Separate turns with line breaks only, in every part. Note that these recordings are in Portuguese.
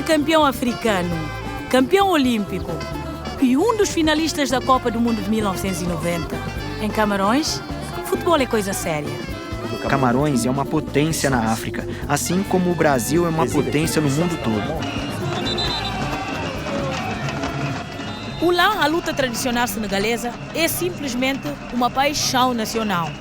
campeão africano, campeão olímpico e um dos finalistas da Copa do Mundo de 1990. Em Camarões, futebol é coisa séria.
Camarões é uma potência na África, assim como o Brasil é uma potência no mundo todo.
O lã, a luta tradicional senegalesa, é simplesmente uma paixão nacional.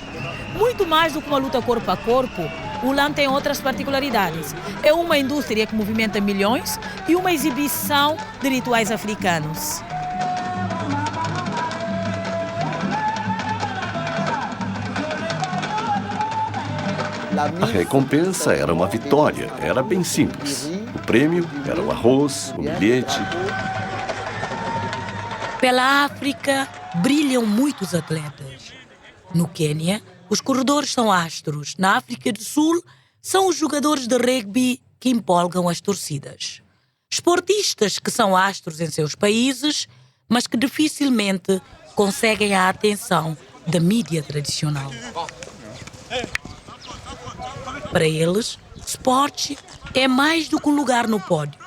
Muito mais do que uma luta corpo a corpo, o lã tem outras particularidades. É uma indústria que movimenta milhões e uma exibição de rituais africanos.
A recompensa era uma vitória, era bem simples. O prêmio era o arroz, o bilhete.
Pela África, brilham muitos atletas. No Quênia, os corredores são astros. Na África do Sul, são os jogadores de rugby que empolgam as torcidas. Esportistas que são astros em seus países, mas que dificilmente conseguem a atenção da mídia tradicional. Para eles, esporte é mais do que um lugar no pódio.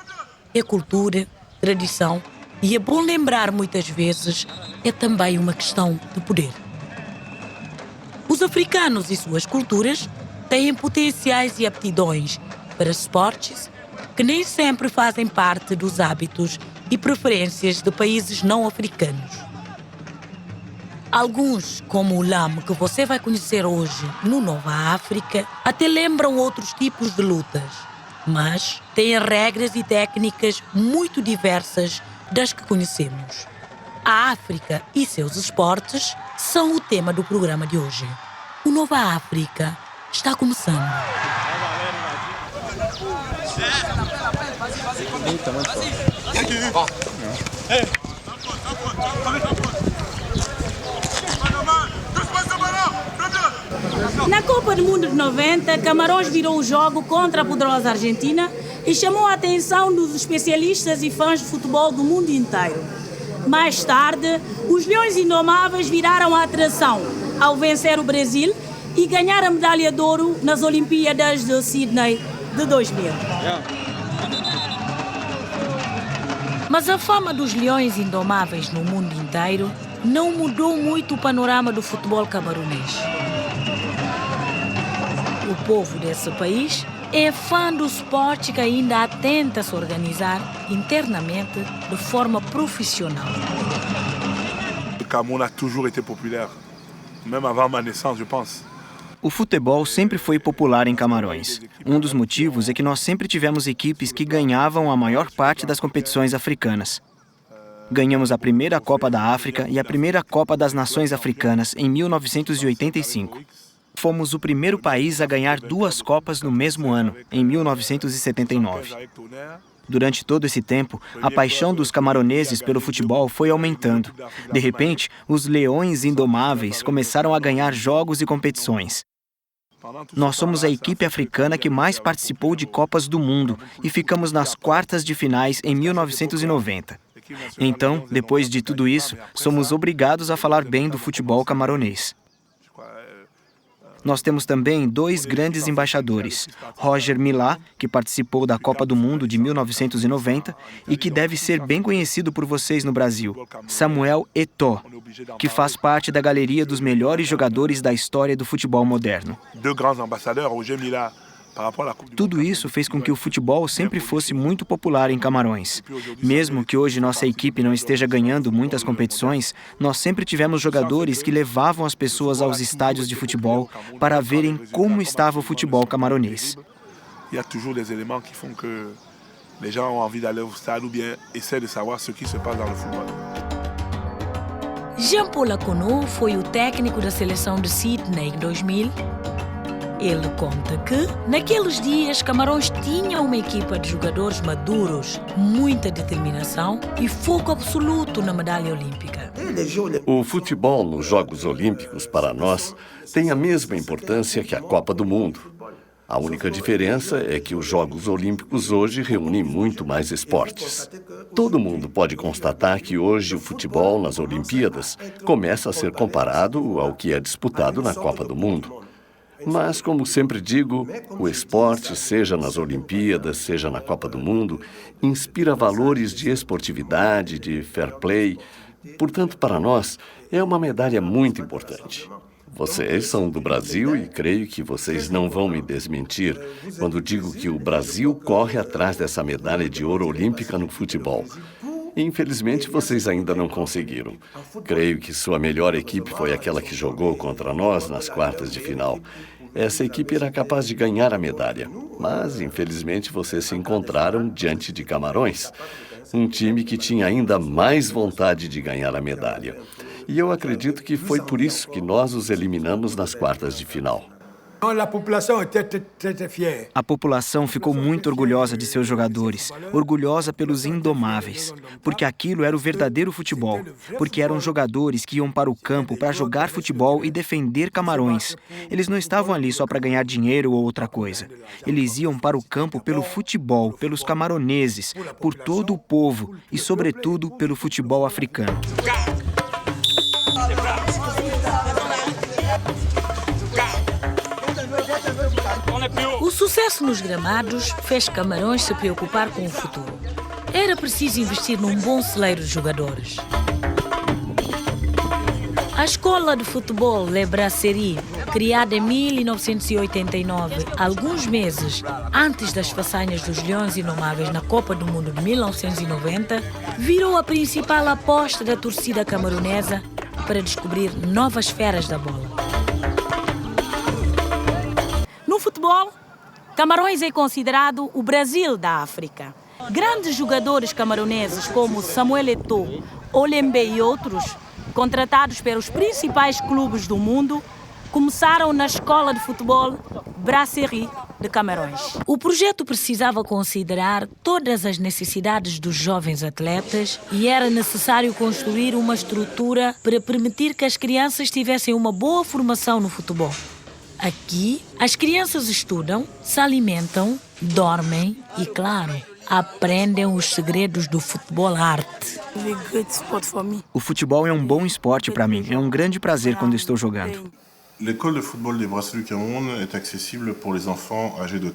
É cultura, tradição e, é bom lembrar muitas vezes, é também uma questão de poder. Os africanos e suas culturas têm potenciais e aptidões para esportes que nem sempre fazem parte dos hábitos e preferências de países não africanos. Alguns, como o lã que você vai conhecer hoje no Nova África, até lembram outros tipos de lutas, mas têm regras e técnicas muito diversas das que conhecemos. A África e seus esportes são o tema do programa de hoje. O Nova África está começando. Na Copa do Mundo de 90, Camarões virou o jogo contra a poderosa Argentina e chamou a atenção dos especialistas e fãs de futebol do mundo inteiro. Mais tarde, os Leões Indomáveis viraram a atração ao vencer o Brasil e ganhar a medalha de ouro nas Olimpíadas de Sydney de 2000. Mas a fama dos Leões Indomáveis no mundo inteiro não mudou muito o panorama do futebol camaronês. O povo desse país é fã do esporte que ainda tenta se organizar internamente de forma profissional.
O Cameroun a toujours été populaire, même avant ma naissance, je pense.
O futebol sempre foi popular em Camarões. Um dos motivos é que nós sempre tivemos equipes que ganhavam a maior parte das competições africanas. Ganhamos a primeira Copa da África e a primeira Copa das Nações Africanas em 1985. Fomos o primeiro país a ganhar 2 Copas no mesmo ano, em 1979. Durante todo esse tempo, a paixão dos camaroneses pelo futebol foi aumentando. De repente, os Leões Indomáveis começaram a ganhar jogos e competições. Nós somos a equipe africana que mais participou de Copas do Mundo e ficamos nas quartas de finais em 1990. Então, depois de tudo isso, somos obrigados a falar bem do futebol camaronês. Nós temos também 2 grandes embaixadores, Roger Milá, que participou da Copa do Mundo de 1990 e que deve ser bem conhecido por vocês no Brasil, Samuel Eto'o, que faz parte da galeria dos melhores jogadores da história do futebol moderno. Tudo isso fez com que o futebol sempre fosse muito popular em Camarões. Mesmo que hoje nossa equipe não esteja ganhando muitas competições, nós sempre tivemos jogadores que levavam as pessoas aos estádios de futebol para verem como estava o futebol camaronês.
Il y a toujours des éléments qui font que les gens ont envie d'aller au stade ou bien essaient de savoir ce qui se passe dans le football.
Jean-Paul Akono foi o técnico da seleção de Sydney em 2000. Ele conta que, naqueles dias, Camarões tinha uma equipa de jogadores maduros, muita determinação e foco absoluto na medalha olímpica.
O futebol nos Jogos Olímpicos, para nós, tem a mesma importância que a Copa do Mundo. A única diferença é que os Jogos Olímpicos hoje reúnem muito mais esportes. Todo mundo pode constatar que hoje o futebol nas Olimpíadas começa a ser comparado ao que é disputado na Copa do Mundo. Mas, como sempre digo, o esporte, seja nas Olimpíadas, seja na Copa do Mundo, inspira valores de esportividade, de fair play. Portanto, para nós, é uma medalha muito importante. Vocês são do Brasil e creio que vocês não vão me desmentir quando digo que o Brasil corre atrás dessa medalha de ouro olímpica no futebol. Infelizmente, vocês ainda não conseguiram. Creio que sua melhor equipe foi aquela que jogou contra nós nas quartas de final. Essa equipe era capaz de ganhar a medalha, mas, infelizmente, vocês se encontraram diante de Camarões, um time que tinha ainda mais vontade de ganhar a medalha. E eu acredito que foi por isso que nós os eliminamos nas quartas de final.
A população ficou muito orgulhosa de seus jogadores, orgulhosa pelos indomáveis, porque aquilo era o verdadeiro futebol, porque eram jogadores que iam para o campo para jogar futebol e defender Camarões. Eles não estavam ali só para ganhar dinheiro ou outra coisa. Eles iam para o campo pelo futebol, pelos camaroneses, por todo o povo e, sobretudo, pelo futebol africano.
O sucesso nos gramados fez Camarões se preocupar com o futuro. Era preciso investir num bom celeiro de jogadores. A escola de futebol Le Brasserie, criada em 1989, alguns meses antes das façanhas dos Leões Indomáveis na Copa do Mundo de 1990, virou a principal aposta da torcida camaronesa para descobrir novas feras da bola. No futebol, Camarões é considerado o Brasil da África. Grandes jogadores camaroneses como Samuel Eto'o, Olembe e outros, contratados pelos principais clubes do mundo, começaram na escola de futebol Brasserie de Camarões. O projeto precisava considerar todas as necessidades dos jovens atletas e era necessário construir uma estrutura para permitir que as crianças tivessem uma boa formação no futebol. Aqui, as crianças estudam, se alimentam, dormem e, claro, aprendem os segredos do futebol arte.
O futebol é um bom esporte para mim. É um grande prazer quando estou jogando.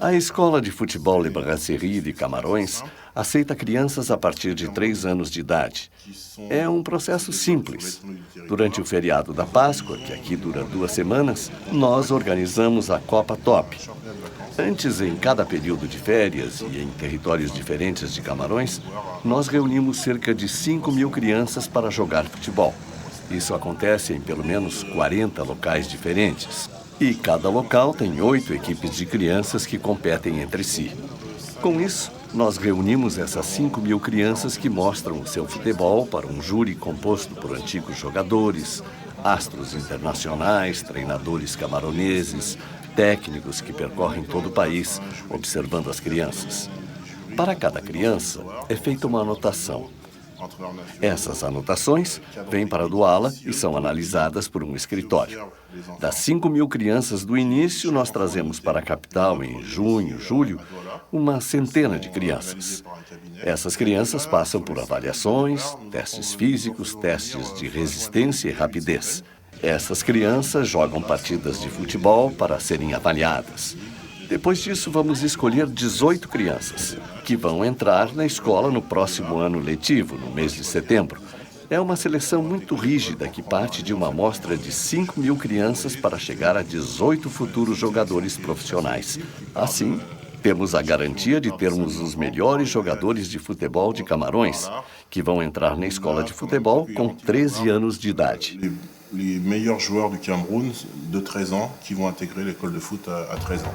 A escola de futebol Le Brasserie de Camarões aceita crianças a partir de 3 anos de idade. É um processo simples. Durante o feriado da Páscoa, que aqui dura 2 semanas, nós organizamos a Copa Top. Antes, em cada período de férias e em territórios diferentes de Camarões, nós reunimos cerca de 5.000 crianças para jogar futebol. Isso acontece em pelo menos 40 locais diferentes. E cada local tem 8 equipes de crianças que competem entre si. Com isso, nós reunimos essas 5.000 crianças que mostram o seu futebol para um júri composto por antigos jogadores, astros internacionais, treinadores camaroneses, técnicos que percorrem todo o país observando as crianças. Para cada criança, é feita uma anotação. Essas anotações vêm para Douala e são analisadas por um escritório. Das 5.000 crianças do início, nós trazemos para a capital, em junho, julho, uma centena de crianças. Essas crianças passam por avaliações, testes físicos, testes de resistência e rapidez. Essas crianças jogam partidas de futebol para serem avaliadas. Depois disso, vamos escolher 18 crianças, que vão entrar na escola no próximo ano letivo, no mês de setembro. É uma seleção muito rígida que parte de uma amostra de 5.000 crianças para chegar a 18 futuros jogadores profissionais. Assim, temos a garantia de termos os melhores jogadores de futebol de Camarões, que vão entrar na escola de futebol com 13 anos de idade.
Les meilleurs joueurs du Cameroun de 13 ans qui vont intégrer l'école de foot à 13 ans.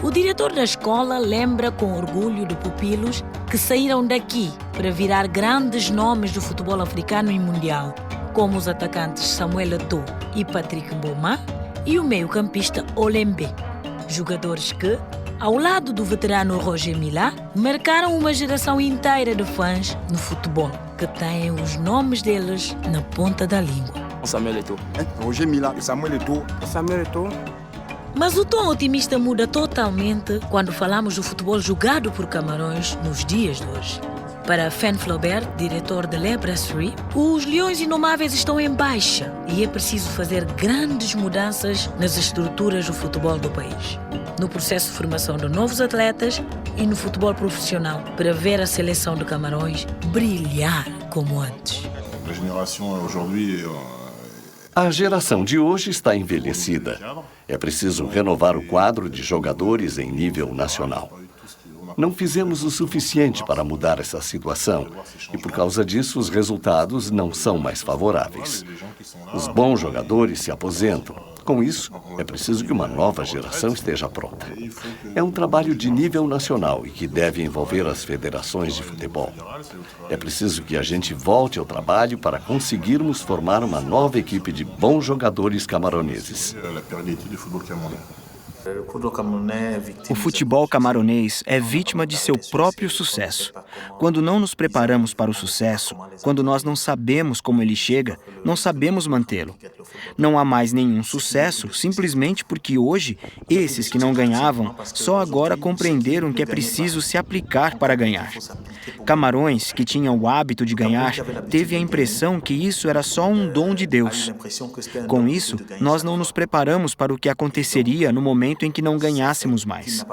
O diretor da escola lembra com orgulho de pupilos que saíram daqui para virar grandes nomes do futebol africano e mundial, como os atacantes Samuel Eto'o e Patrick Mboma e o meio-campista Olembe, jogadores que, ao lado do veterano Roger Mila, marcaram uma geração inteira de fãs no futebol, que têm os nomes deles na ponta da língua.
Samuel Eto'o, Roger Mila, Samuel Eto'o, Samuel Eto'o.
Mas o tom otimista muda totalmente quando falamos do futebol jogado por Camarões nos dias de hoje. Para Fan Flaubert, diretor de Le Brasserie, os Leões Indomáveis estão em baixa e é preciso fazer grandes mudanças nas estruturas do futebol do país, no processo de formação de novos atletas e no futebol profissional, para ver a seleção de Camarões brilhar como antes.
La génération aujourd'hui
A geração de hoje está envelhecida. É preciso renovar o quadro de jogadores em nível nacional. Não fizemos o suficiente para mudar essa situação e, por causa disso, os resultados não são mais favoráveis. Os bons jogadores se aposentam. Com isso, é preciso que uma nova geração esteja pronta. É um trabalho de nível nacional e que deve envolver as federações de futebol. É preciso que a gente volte ao trabalho para conseguirmos formar uma nova equipe de bons jogadores camaroneses.
la pérennité du football camerounais.
O futebol camaronês é vítima de seu próprio sucesso. Quando não nos preparamos para o sucesso, quando nós não sabemos como ele chega, não sabemos mantê-lo. Não há mais nenhum sucesso simplesmente porque hoje, esses que não ganhavam, só agora compreenderam que é preciso se aplicar para ganhar. Camarões, que tinham o hábito de ganhar, teve a impressão que isso era só um dom de Deus. Com isso, nós não nos preparamos para o que aconteceria no momento em que não ganhássemos mais.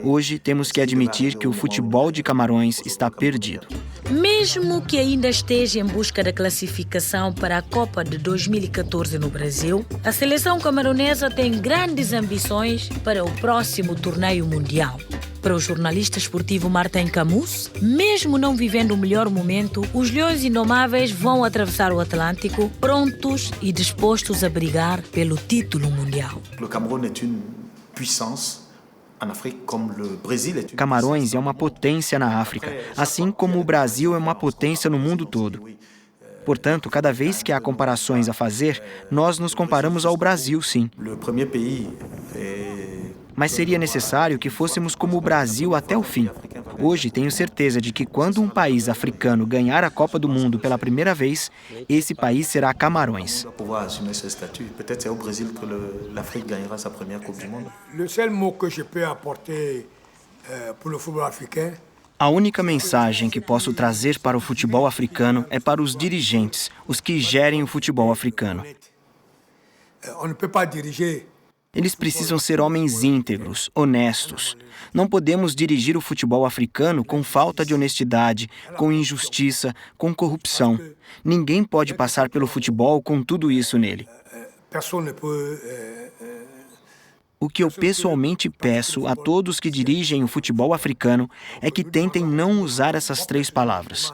Hoje temos que admitir que o futebol de Camarões está perdido.
Mesmo que ainda esteja em busca da classificação para a Copa de 2014 no Brasil, a seleção camaronesa tem grandes ambições para o próximo torneio mundial. Para o jornalista esportivo Martin Camus, mesmo não vivendo o melhor momento, os Leões Indomáveis vão atravessar o Atlântico prontos e dispostos a brigar pelo título mundial.
Le Cameroun est une puissance en Afrique comme le Brésil est une.
Camarões é uma potência na África, assim como o Brasil é uma potência no mundo todo. Portanto, cada vez que há comparações a fazer, nós nos comparamos ao Brasil, sim.
Le premier pays est.
Mas seria necessário que fôssemos como o Brasil até o fim. Hoje, tenho certeza de que quando um país africano ganhar a Copa do Mundo pela primeira vez, esse país será Camarões.
Pouvoir assumer ce statut. Peut-être c'est au Brésil que l'Afrique gagnera sa première Coupe du Monde.
Le seul mot que je peux apporter pour le football africain,
A única mensagem que posso trazer para o futebol africano é para os dirigentes, os que gerem o futebol africano.
on ne peut pas diriger.
Eles precisam ser homens íntegros, honestos. Não podemos dirigir o futebol africano com falta de honestidade, com injustiça, com corrupção. Ninguém pode passar pelo futebol com tudo isso nele.
Personne ne peut.
O que eu pessoalmente peço a todos que dirigem o futebol africano é que tentem não usar essas três palavras.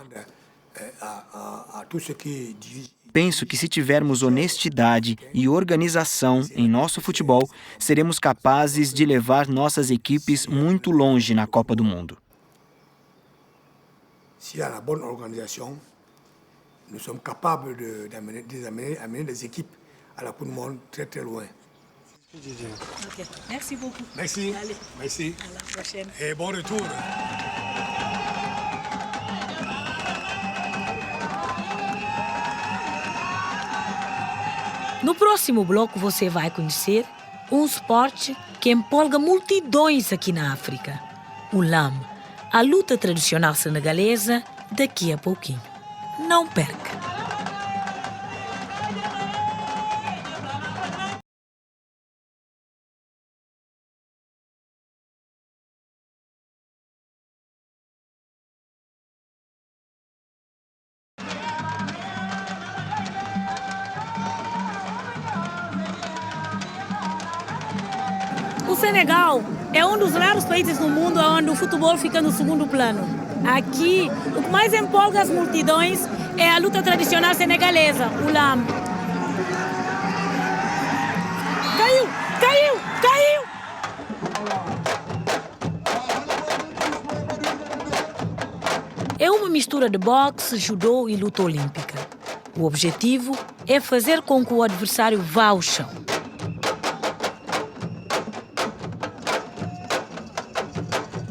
À tous ceux qui dirigent.
Penso que se tivermos honestidade e organização em nosso futebol, seremos capazes de levar nossas equipes muito longe na Copa do Mundo.
S'il y a la bonne organisation, nous sommes capables d'amener les équipes à la Coupe du Monde très très loin.
Ok, merci beaucoup.
Merci.
Allez.
Merci.
À la prochaine.
Et bon retour.
No próximo bloco você vai conhecer um esporte que empolga multidões aqui na África. O lam, a luta tradicional senegalesa, daqui a pouquinho. Não perca! O Senegal é um dos raros países no mundo onde o futebol fica no segundo plano. Aqui, o que mais empolga as multidões é a luta tradicional senegalesa, o lam. Caiu! Caiu! Caiu! É uma mistura de boxe, judô e luta olímpica. O objetivo é fazer com que o adversário vá ao chão.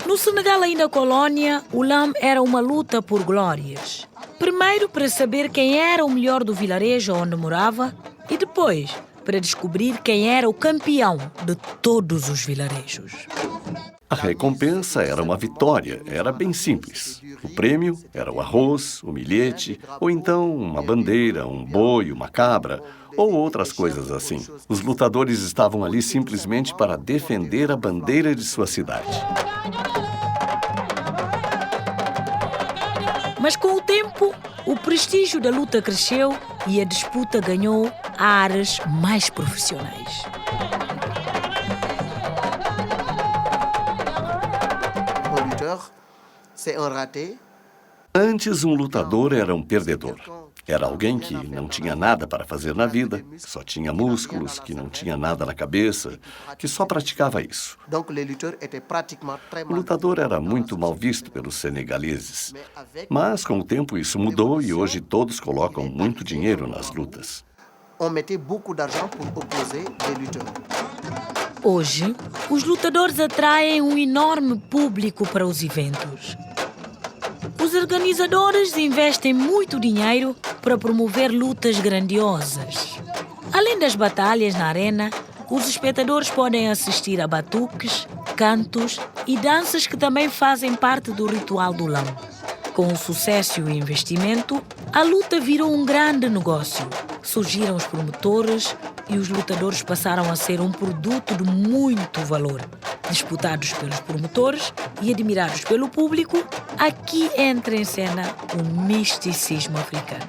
No Senegal, ainda colônia, o lam era uma luta por glórias. Primeiro para saber quem era o melhor do vilarejo onde morava e depois para descobrir quem era o campeão de todos os vilarejos.
A recompensa era uma vitória, era bem simples. O prêmio era o arroz, o milhete, ou então uma bandeira, um boi, uma cabra, ou outras coisas assim. Os lutadores estavam ali simplesmente para defender a bandeira de sua cidade.
Mas com o tempo, o prestígio da luta cresceu e a disputa ganhou áreas mais profissionais.
Antes, um lutador era um perdedor. Era alguém que não tinha nada para fazer na vida, que só tinha músculos, que não tinha nada na cabeça, que só praticava isso. O lutador era muito mal visto pelos senegaleses. Mas, com o tempo, isso mudou e hoje todos colocam muito dinheiro nas lutas.
Hoje, os lutadores atraem um enorme público para os eventos. Os organizadores investem muito dinheiro para promover lutas grandiosas. Além das batalhas na arena, os espectadores podem assistir a batuques, cantos e danças que também fazem parte do ritual do Lam. Com o sucesso e o investimento, a luta virou um grande negócio. Surgiram os promotores e os lutadores passaram a ser um produto de muito valor. Disputados pelos promotores e admirados pelo público, aqui entra em cena o misticismo africano.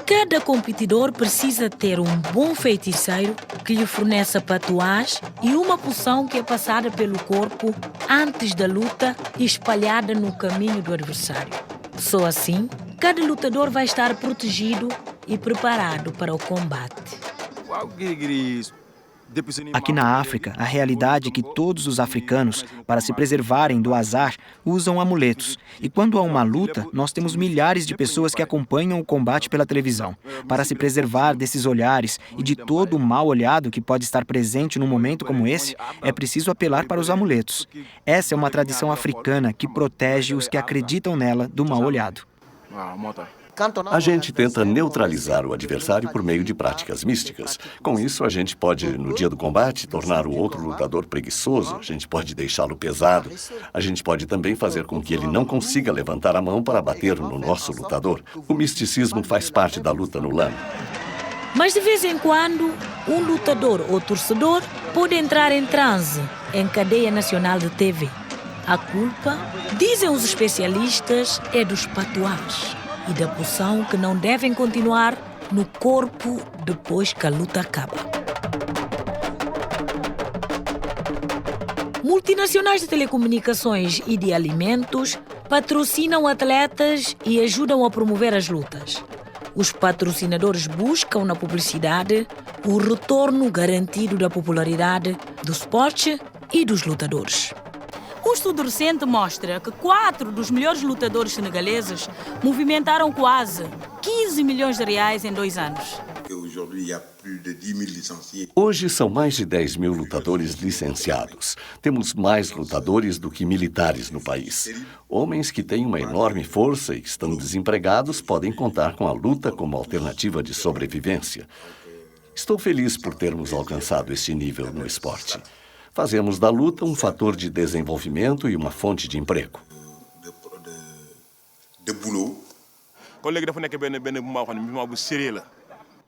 Cada competidor precisa ter um bom feiticeiro que lhe forneça patuás e uma poção que é passada pelo corpo antes da luta e espalhada no caminho do adversário. Só assim, cada lutador vai estar protegido e preparado para o combate.
Aqui na África, a realidade é que todos os africanos, para se preservarem do azar, usam amuletos. E quando há uma luta, nós temos milhares de pessoas que acompanham o combate pela televisão. Para se preservar desses olhares e de todo o mal olhado que pode estar presente num momento como esse, é preciso apelar para os amuletos. Essa é uma tradição africana que protege os que acreditam nela do mal olhado.
A gente tenta neutralizar o adversário por meio de práticas místicas. Com isso, a gente pode, no dia do combate, tornar o outro lutador preguiçoso, a gente pode deixá-lo pesado, a gente pode também fazer com que ele não consiga levantar a mão para bater no nosso lutador. O misticismo faz parte da luta no Lam.
Mas de vez em quando, um lutador ou torcedor pode entrar em transe em cadeia nacional de TV. A culpa, dizem os especialistas, é dos patuás e da poção que não devem continuar no corpo depois que a luta acaba. Multinacionais de telecomunicações e de alimentos patrocinam atletas e ajudam a promover as lutas. Os patrocinadores buscam na publicidade o retorno garantido da popularidade do esporte e dos lutadores. Um estudo recente mostra que 4 dos melhores lutadores senegaleses movimentaram quase 15 milhões de reais em 2 anos.
Hoje são mais de 10 mil lutadores licenciados. Temos mais lutadores do que militares no país. Homens que têm uma enorme força e que estão desempregados podem contar com a luta como alternativa de sobrevivência. Estou feliz por termos alcançado este nível no esporte. Fazemos da luta um fator de desenvolvimento e uma fonte de emprego.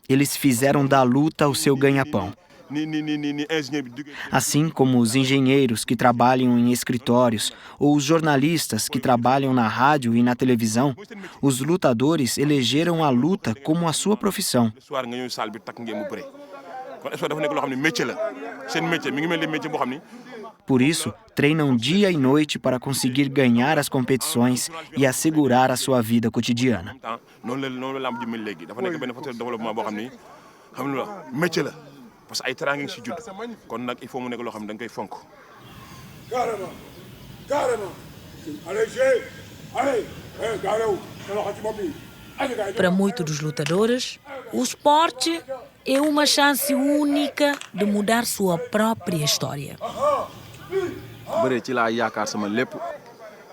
Eles fizeram da luta o seu ganha-pão. Assim como os engenheiros que trabalham em escritórios ou os jornalistas que trabalham na rádio e na televisão, os lutadores elegeram a luta como a sua profissão. Por isso, treinam dia e noite para conseguir ganhar as competições e assegurar a sua vida cotidiana.
Para muitos dos lutadores, o esporte é uma chance única de mudar sua própria história.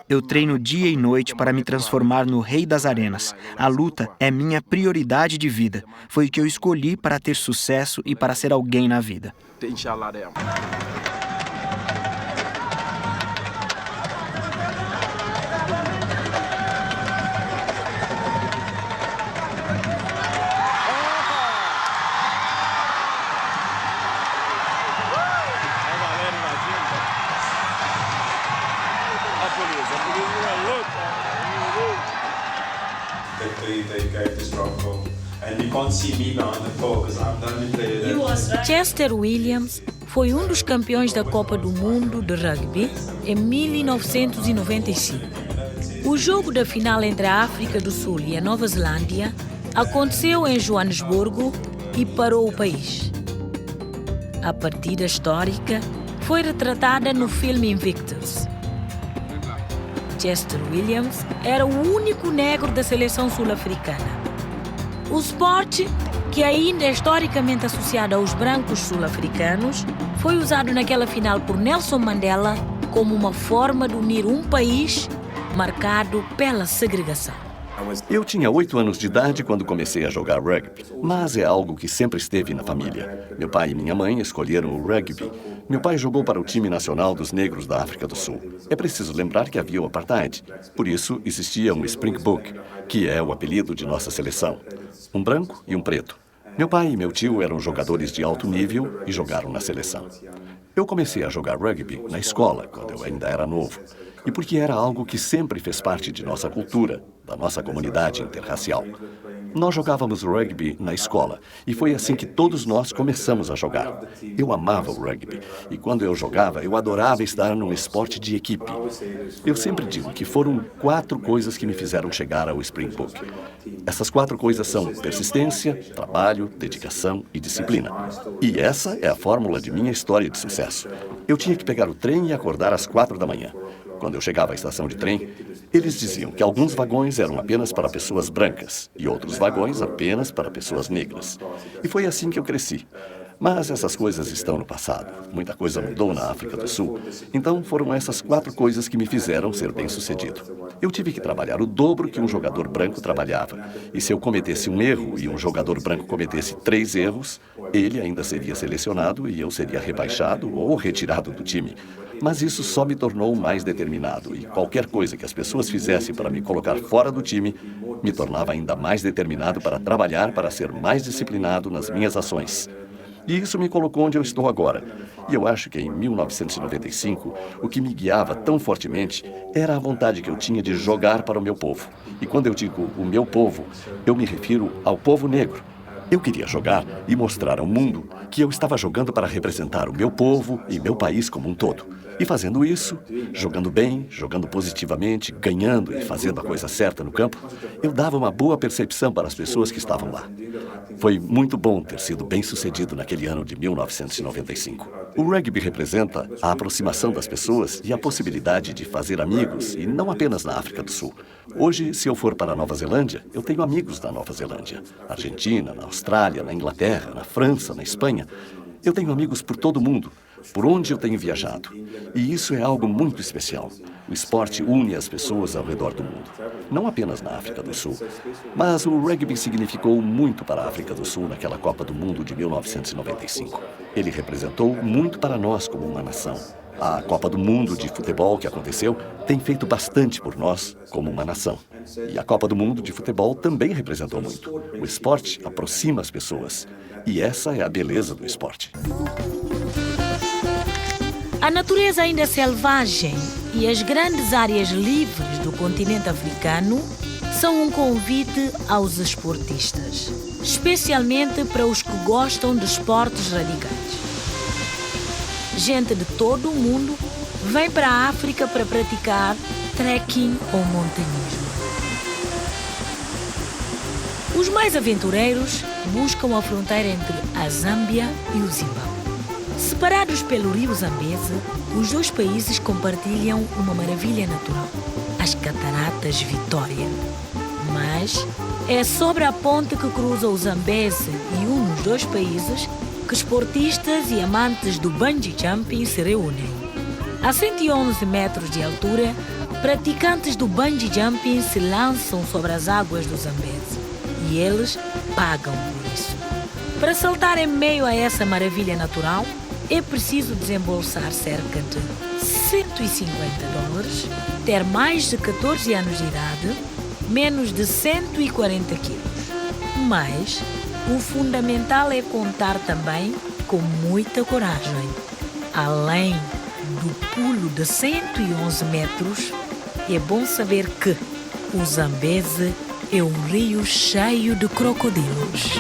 Eu treino dia e noite para me transformar no rei das arenas. A luta é minha prioridade de vida. Foi o que eu escolhi para ter sucesso e para ser alguém na vida.
they gave this drop goal. And you can't see me behind the goal because I'm the only player that...
Chester Williams foi um dos campeões da Copa do Mundo de Rugby em 1995. O jogo da final entre a África do Sul e a Nova Zelândia aconteceu em Joanesburgo e parou o país. A partida histórica foi retratada no filme Invictus. Chester Williams era o único negro da seleção sul-africana. O esporte, que ainda é historicamente associado aos brancos sul-africanos, foi usado naquela final por Nelson Mandela como uma forma de unir um país marcado pela segregação.
Eu tinha 8 anos de idade quando comecei a jogar rugby, mas é algo que sempre esteve na família. Meu pai e minha mãe escolheram o rugby. Meu pai jogou para o time nacional dos negros da África do Sul. É preciso lembrar que havia o apartheid, por isso existia um Springbok, que é o apelido de nossa seleção. Um branco e um preto. Meu pai e meu tio eram jogadores de alto nível e jogaram na seleção. Eu comecei a jogar rugby na escola, quando eu ainda era novo. E porque era algo que sempre fez parte de nossa cultura, da nossa comunidade interracial. Nós jogávamos rugby na escola e foi assim que todos nós começamos a jogar. Eu amava o rugby e quando eu jogava, eu adorava estar num esporte de equipe. Eu sempre digo que foram 4 coisas que me fizeram chegar ao Springbok. Essas 4 coisas são persistência, trabalho, dedicação e disciplina. E essa é a fórmula de minha história de sucesso. Eu tinha que pegar o trem e acordar às 4 da manhã. Quando eu chegava à estação de trem, eles diziam que alguns vagões eram apenas para pessoas brancas e outros vagões apenas para pessoas negras. E foi assim que eu cresci. Mas essas coisas estão no passado. Muita coisa mudou na África do Sul. Então foram essas 4 coisas que me fizeram ser bem-sucedido. Eu tive que trabalhar o dobro que um jogador branco trabalhava. E se eu cometesse um erro e um jogador branco cometesse 3 erros, ele ainda seria selecionado e eu seria rebaixado ou retirado do time. Mas isso só me tornou mais determinado e qualquer coisa que as pessoas fizessem para me colocar fora do time me tornava ainda mais determinado para trabalhar para ser mais disciplinado nas minhas ações. E isso me colocou onde eu estou agora. E eu acho que em 1995, o que me guiava tão fortemente era a vontade que eu tinha de jogar para o meu povo. E quando eu digo o meu povo, eu me refiro ao povo negro. Eu queria jogar e mostrar ao mundo que eu estava jogando para representar o meu povo e meu país como um todo. E fazendo isso, jogando bem, jogando positivamente, ganhando e fazendo a coisa certa no campo, eu dava uma boa percepção para as pessoas que estavam lá. Foi muito bom ter sido bem-sucedido naquele ano de 1995. O rugby representa a aproximação das pessoas e a possibilidade de fazer amigos, e não apenas na África do Sul. Hoje, se eu for para a Nova Zelândia, eu tenho amigos na Nova Zelândia, na Argentina, na Austrália, na Inglaterra, na França, na Espanha. Eu tenho amigos por todo o mundo, por onde eu tenho viajado. E isso é algo muito especial. O esporte une as pessoas ao redor do mundo, não apenas na África do Sul. Mas o rugby significou muito para a África do Sul naquela Copa do Mundo de 1995. Ele representou muito para nós como uma nação. A Copa do Mundo de futebol que aconteceu tem feito bastante por nós como uma nação. E a Copa do Mundo de futebol também representou muito. O esporte aproxima as pessoas. E essa é a beleza do esporte.
A natureza ainda é selvagem e as grandes áreas livres do continente africano são um convite aos esportistas, especialmente para os que gostam de esportes radicais. Gente de todo o mundo vem para a África para praticar trekking ou montanhismo. Os mais aventureiros buscam a fronteira entre a Zâmbia e o Zimbábue. Separados pelo rio Zambeze, os 2 países compartilham uma maravilha natural, as Cataratas Vitória. Mas é sobre a ponte que cruza o Zambeze e une os 2 países que esportistas e amantes do bungee jumping se reúnem. A 111 metros de altura, praticantes do bungee jumping se lançam sobre as águas do Zambeze e eles pagam por isso. Para saltar em meio a essa maravilha natural, é preciso desembolsar cerca de $150, ter mais de 14 anos de idade, menos de 140 quilos. Mas o fundamental é contar também com muita coragem. Além do pulo de 111 metros, é bom saber que o Zambeze é um rio cheio de crocodilos.